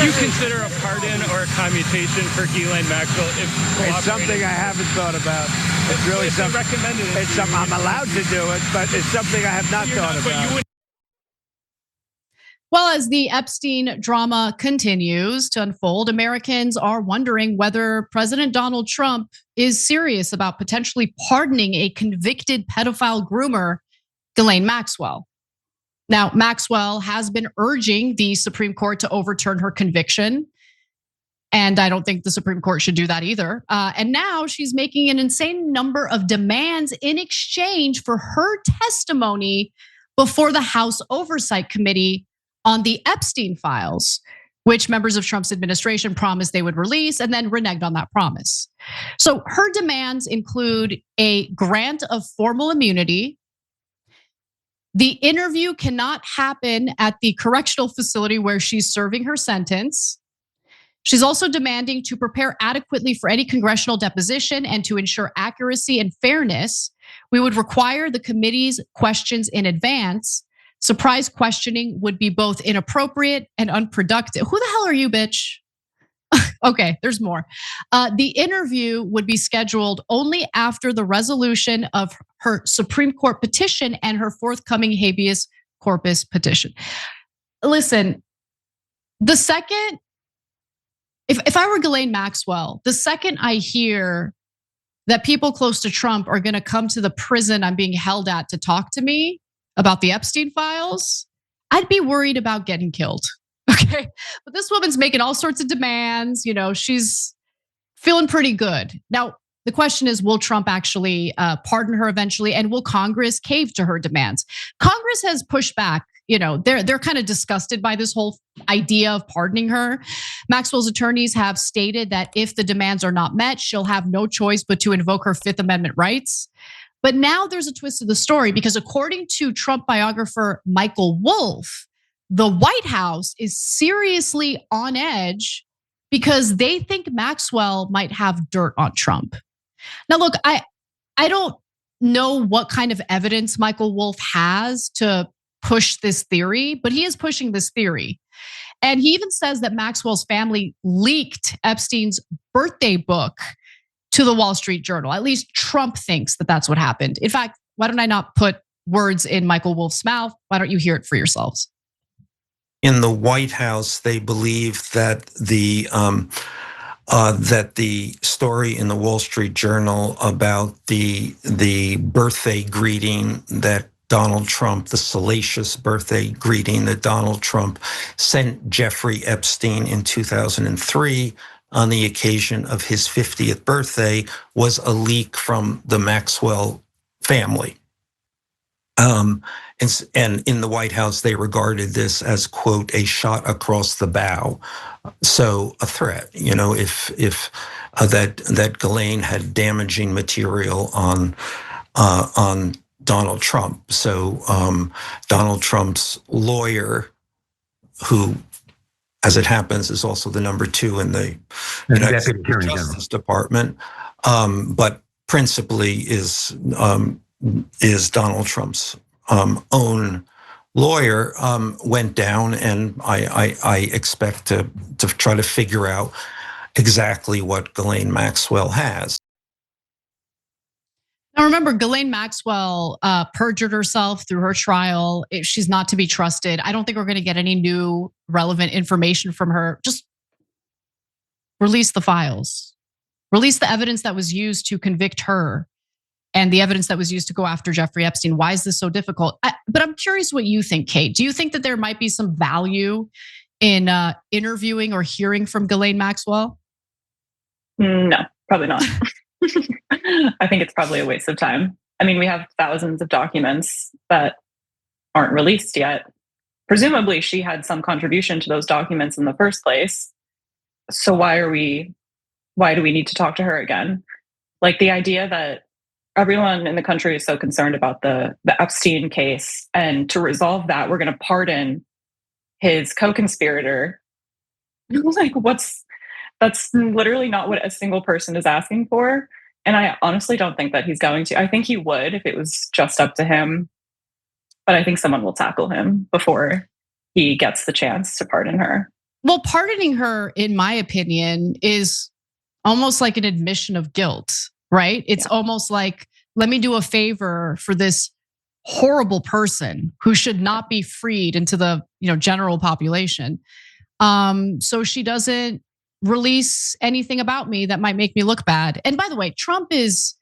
you consider a pardon or a commutation for Ghislaine Maxwell if it's something I haven't thought about. It's really something recommended. It's something I'm allowed to do it, but it's something I have not thought about. Well, as the Epstein drama continues to unfold, Americans are wondering whether President Donald Trump is serious about potentially pardoning a convicted pedophile groomer, Ghislaine Maxwell. Now, Maxwell has been urging the Supreme Court to overturn her conviction. And I don't think the Supreme Court should do that either. And now she's making an insane number of demands in exchange for her testimony before the House Oversight Committee on the Epstein files, which members of Trump's administration promised they would release and then reneged on that promise. So her demands include a grant of formal immunity. The interview cannot happen at the correctional facility where she's serving her sentence. She's also demanding to prepare adequately for any congressional deposition and to ensure accuracy and fairness. We would require the committee's questions in advance. Surprise questioning would be both inappropriate and unproductive. Who the hell are you, bitch? Okay, there's more. The interview would be scheduled only after the resolution of her Supreme Court petition and her forthcoming habeas corpus petition. Listen, the second, if I were Ghislaine Maxwell, the second I hear that people close to Trump are gonna come to the prison I'm being held at to talk to me about the Epstein files, I'd be worried about getting killed. Okay, but this woman's making all sorts of demands. She's feeling pretty good. Now, the question is, will Trump actually pardon her eventually? And will Congress cave to her demands? Congress has pushed back. They're kind of disgusted by this whole idea of pardoning her. Maxwell's attorneys have stated that if the demands are not met, she'll have no choice but to invoke her Fifth Amendment rights. But now there's a twist to the story because according to Trump biographer Michael Wolff, the White House is seriously on edge because they think Maxwell might have dirt on Trump. Now, look, I don't know what kind of evidence Michael Wolff has to push this theory, but he is pushing this theory. And he even says that Maxwell's family leaked Epstein's birthday book to the Wall Street Journal. At least Trump thinks that that's what happened. In fact, why don't I not put words in Michael Wolff's mouth? Why don't you hear it for yourselves? In the White House, they believe that the story in the Wall Street Journal about the birthday greeting that Donald Trump, the salacious birthday greeting that Donald Trump sent Jeffrey Epstein in 2003 on the occasion of his 50th birthday was a leak from the Maxwell family. And in the White House, they regarded this as, quote, a shot across the bow. So a threat, if that Ghislaine had damaging material on Donald Trump. So Donald Trump's lawyer, who, as it happens, is also the number 2 in the United States Justice Department, but principally is Donald Trump's own lawyer, went down, and I expect to try to figure out exactly what Ghislaine Maxwell has. Now remember, Ghislaine Maxwell perjured herself through her trial. She's not to be trusted. I don't think we're going to get any new relevant information from her. Just release the files. Release the evidence that was used to convict her and the evidence that was used to go after Jeffrey Epstein. Why is this so difficult? But I'm curious what you think, Kate. Do you think that there might be some value in interviewing or hearing from Ghislaine Maxwell? No, probably not. I think it's probably a waste of time. I mean, we have thousands of documents that aren't released yet. Presumably, she had some contribution to those documents in the first place. So why do we need to talk to her again? Like the idea that everyone in the country is so concerned about the Epstein case, and to resolve that, we're going to pardon his co-conspirator. Like, that's literally not what a single person is asking for. And I honestly don't think that he's going to. I think he would if it was just up to him. But I think someone will tackle him before he gets the chance to pardon her. Well, pardoning her, in my opinion, is almost like an admission of guilt, right? It's almost like, let me do a favor for this horrible person who should not be freed into the general population. So she doesn't release anything about me that might make me look bad. And by the way, Trump's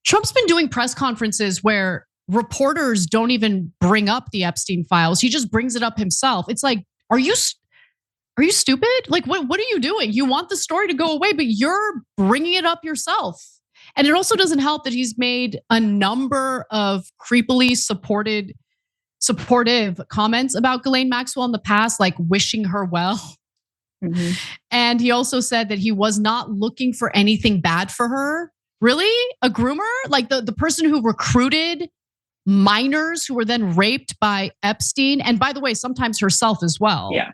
been doing press conferences where reporters don't even bring up the Epstein files. He just brings it up himself. It's like, are you stupid? Like, what are you doing? You want the story to go away, but you're bringing it up yourself. And it also doesn't help that he's made a number of creepily supportive comments about Ghislaine Maxwell in the past, like wishing her well. Mm-hmm. And he also said that he was not looking for anything bad for her. Really? A groomer? Like the person who recruited minors who were then raped by Epstein, and by the way, sometimes herself as well. Yeah.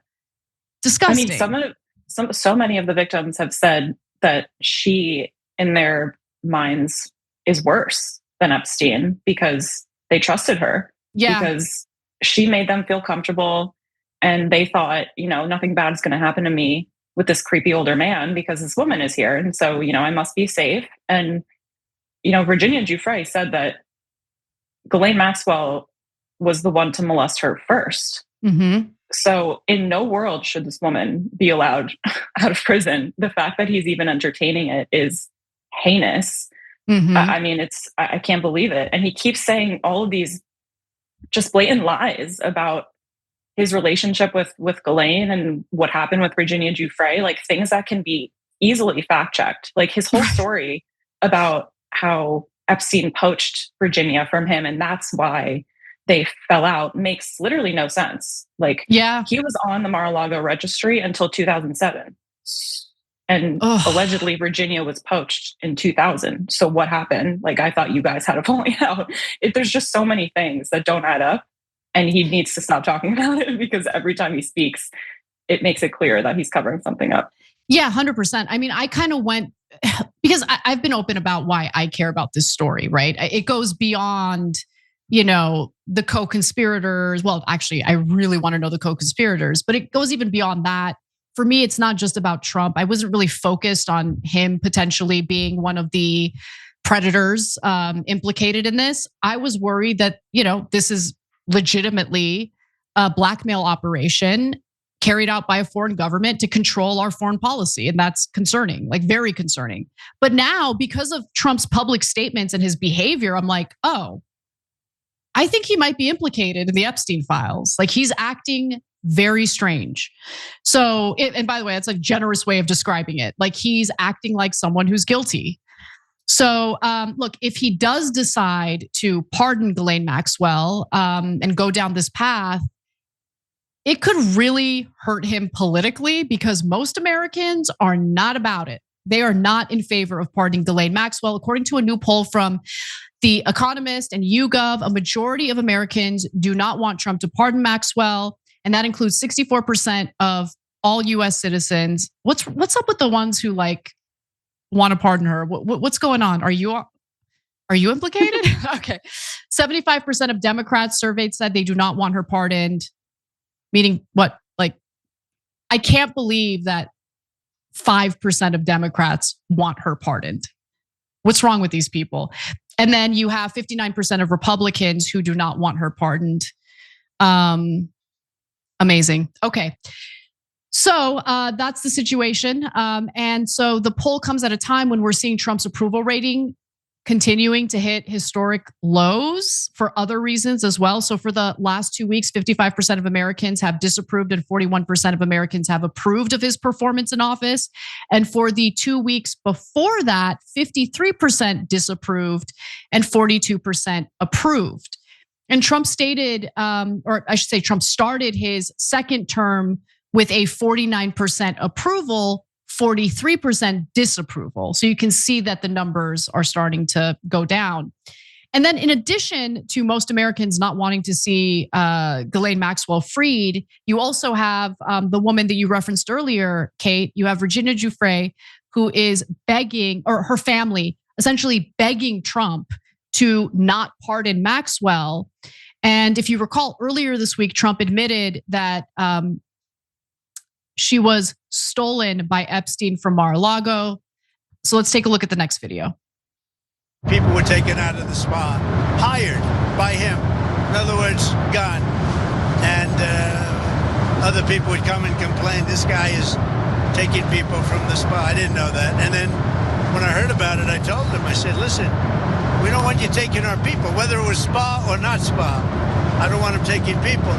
Disgusting. I mean, so many of the victims have said that she, in their minds, is worse than Epstein because they trusted her. Yeah. Because she made them feel comfortable, and they thought, nothing bad is going to happen to me with this creepy older man because this woman is here, and so I must be safe. And Virginia Giuffre said that Ghislaine Maxwell was the one to molest her first. Mm-hmm. So in no world should this woman be allowed out of prison. The fact that he's even entertaining it is heinous. Mm-hmm. I mean, I can't believe it. And he keeps saying all of these just blatant lies about his relationship with Ghislaine and what happened with Virginia Giuffre, like things that can be easily fact checked. Like his whole story about how Epstein poached Virginia from him, and that's why they fell out, makes literally no sense. Like, he was on the Mar-a-Lago registry until 2007. And allegedly Virginia was poached in 2000. So what happened? Like, I thought you guys had a falling out. There's just so many things that don't add up. And he needs to stop talking about it because every time he speaks, it makes it clear that he's covering something up. Yeah, 100%. I mean, I kind of went, because I've been open about why I care about this story, right? It goes beyond, the co-conspirators. Well, actually, I really want to know the co-conspirators, but it goes even beyond that. For me, it's not just about Trump. I wasn't really focused on him potentially being one of the predators implicated in this. I was worried that, this is legitimately a blackmail operation carried out by a foreign government to control our foreign policy. And that's concerning, like very concerning. But now, because of Trump's public statements and his behavior, I'm like, oh, I think he might be implicated in the Epstein files. Like he's acting very strange. So, and by the way, that's a generous way of describing it. Like he's acting like someone who's guilty. So, look, if he does decide to pardon Ghislaine Maxwell and go down this path, it could really hurt him politically because most Americans are not about it. They are not in favor of pardoning Ghislaine Maxwell. According to a new poll from The Economist and YouGov, a majority of Americans do not want Trump to pardon Maxwell, and that includes 64% of all US citizens. What's up with the ones who want to pardon her? What's going on? Are you implicated? Okay. 75% of Democrats surveyed said they do not want her pardoned. Meaning what? Like, I can't believe that 5% of Democrats want her pardoned. What's wrong with these people? And then you have 59% of Republicans who do not want her pardoned. Amazing. Okay. So that's the situation. And so the poll comes at a time when we're seeing Trump's approval rating continuing to hit historic lows for other reasons as well. So for the last 2 weeks, 55% of Americans have disapproved and 41% of Americans have approved of his performance in office. And for the 2 weeks before that, 53% disapproved and 42% approved. And Trump stated, or I should say Trump started his second term with a 49% approval, 43% disapproval. So you can see that the numbers are starting to go down. And then in addition to most Americans not wanting to see Ghislaine Maxwell freed, you also have the woman that you referenced earlier, Kate. You have Virginia Giuffre, who is begging, or her family, essentially begging Trump to not pardon Maxwell. And if you recall earlier this week, Trump admitted that she was stolen by Epstein from Mar-a-Lago. So let's take a look at the next video. People were taken out of the spa, hired by him. In other words, gone. And other people would come and complain, this guy is taking people from the spa. I didn't know that. And then when I heard about it, I told them, I said, listen, we don't want you taking our people, whether it was spa or not spa. I don't want him taking people.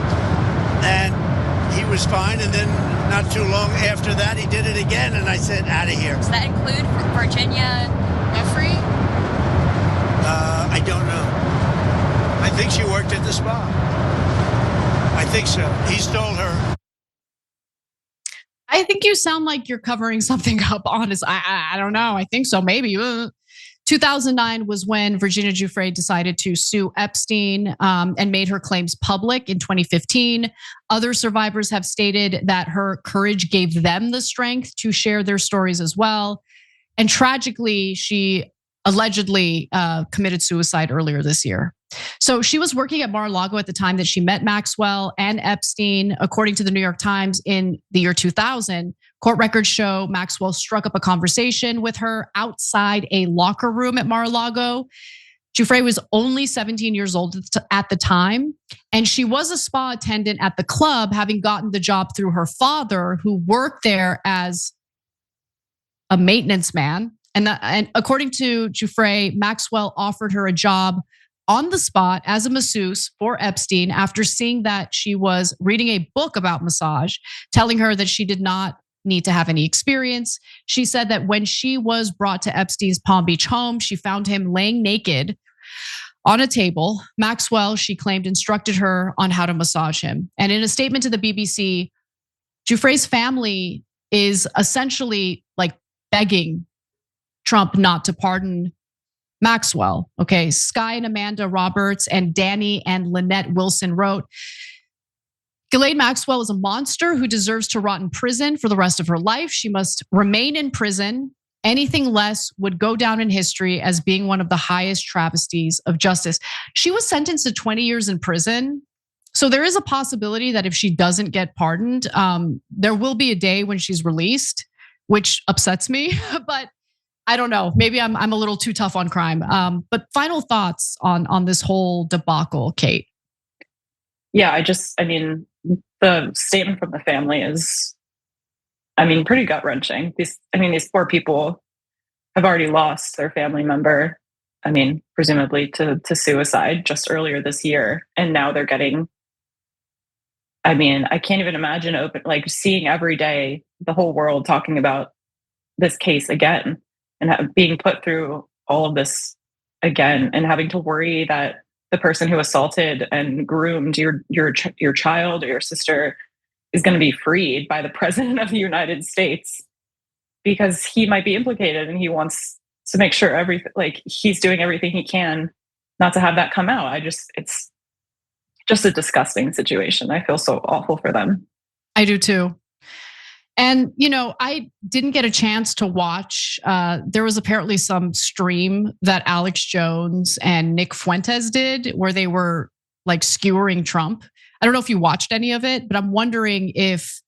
And he was fine. And then not too long after that, he did it again. And I said, out of here. Does that include Virginia Jeffrey? I don't know. I think she worked at the spa. I think so. He stole her. I think you sound like you're covering something up, honest. I don't know. I think so, maybe. 2009 was when Virginia Giuffre decided to sue Epstein and made her claims public in 2015. Other survivors have stated that her courage gave them the strength to share their stories as well. And tragically, she allegedly committed suicide earlier this year. So she was working at Mar-a-Lago at the time that she met Maxwell and Epstein. According to the New York Times, in the year 2000, court records show Maxwell struck up a conversation with her outside a locker room at Mar-a-Lago. Giuffre was only 17 years old at the time, and she was a spa attendant at the club, having gotten the job through her father, who worked there as a maintenance man. And according to Giuffre, Maxwell offered her a job on the spot as a masseuse for Epstein after seeing that she was reading a book about massage, telling her that she did not need to have any experience. She said that when she was brought to Epstein's Palm Beach home, she found him laying naked on a table. Maxwell, she claimed, instructed her on how to massage him. And in a statement to the BBC, Giuffre's family is essentially like begging Trump not to pardon Maxwell. Okay, Sky and Amanda Roberts and Danny and Lynette Wilson wrote, Ghislaine Maxwell is a monster who deserves to rot in prison for the rest of her life. She must remain in prison. Anything less would go down in history as being one of the highest travesties of justice. She was sentenced to 20 years in prison. So there is a possibility that if she doesn't get pardoned, there will be a day when she's released, which upsets me. But I don't know. Maybe I'm a little too tough on crime. But final thoughts on this whole debacle, Kate. Yeah, I mean, the statement from the family is, I mean, pretty gut-wrenching. These poor people have already lost their family member. I mean, presumably to suicide just earlier this year, and now they're getting. I mean, I can't even imagine seeing every day the whole world talking about this case again. And being put through all of this again, and having to worry that the person who assaulted and groomed your child or your sister is going to be freed by the president of the United States because he might be implicated, and he wants to make sure he's doing everything he can not to have that come out. It's just a disgusting situation. I feel so awful for them. I do too. And, I didn't get a chance to watch. There was apparently some stream that Alex Jones and Nick Fuentes did where they were like skewering Trump. I don't know if you watched any of it, but I'm wondering if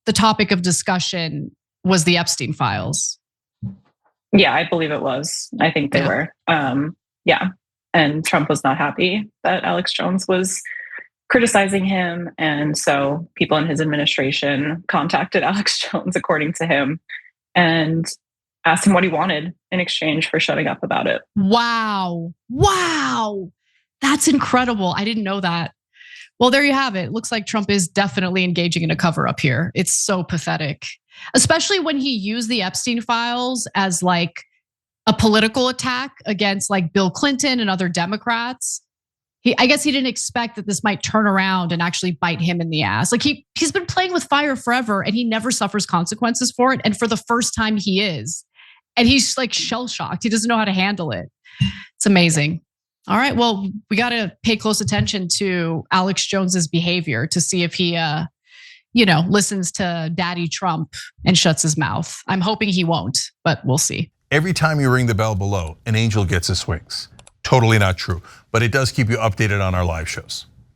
the topic of discussion was the Epstein files. Yeah, I believe it was. I think they were. Yeah. And Trump was not happy that Alex Jones was criticizing him. And so people in his administration contacted Alex Jones, according to him, and asked him what he wanted in exchange for shutting up about it. Wow. That's incredible. I didn't know that. Well, there you have it. It looks like Trump is definitely engaging in a cover up here. It's so pathetic, especially when he used the Epstein files as like a political attack against like Bill Clinton and other Democrats. I guess he didn't expect that this might turn around and actually bite him in the ass. Like he's been playing with fire forever, and he never suffers consequences for it. And for the first time, he is. And he's like shell shocked. He doesn't know how to handle it. It's amazing. All right, well, we got to pay close attention to Alex Jones's behavior to see if he, listens to Daddy Trump and shuts his mouth. I'm hoping he won't, but we'll see. Every time you ring the bell below, an angel gets his wings. Totally not true, but it does keep you updated on our live shows.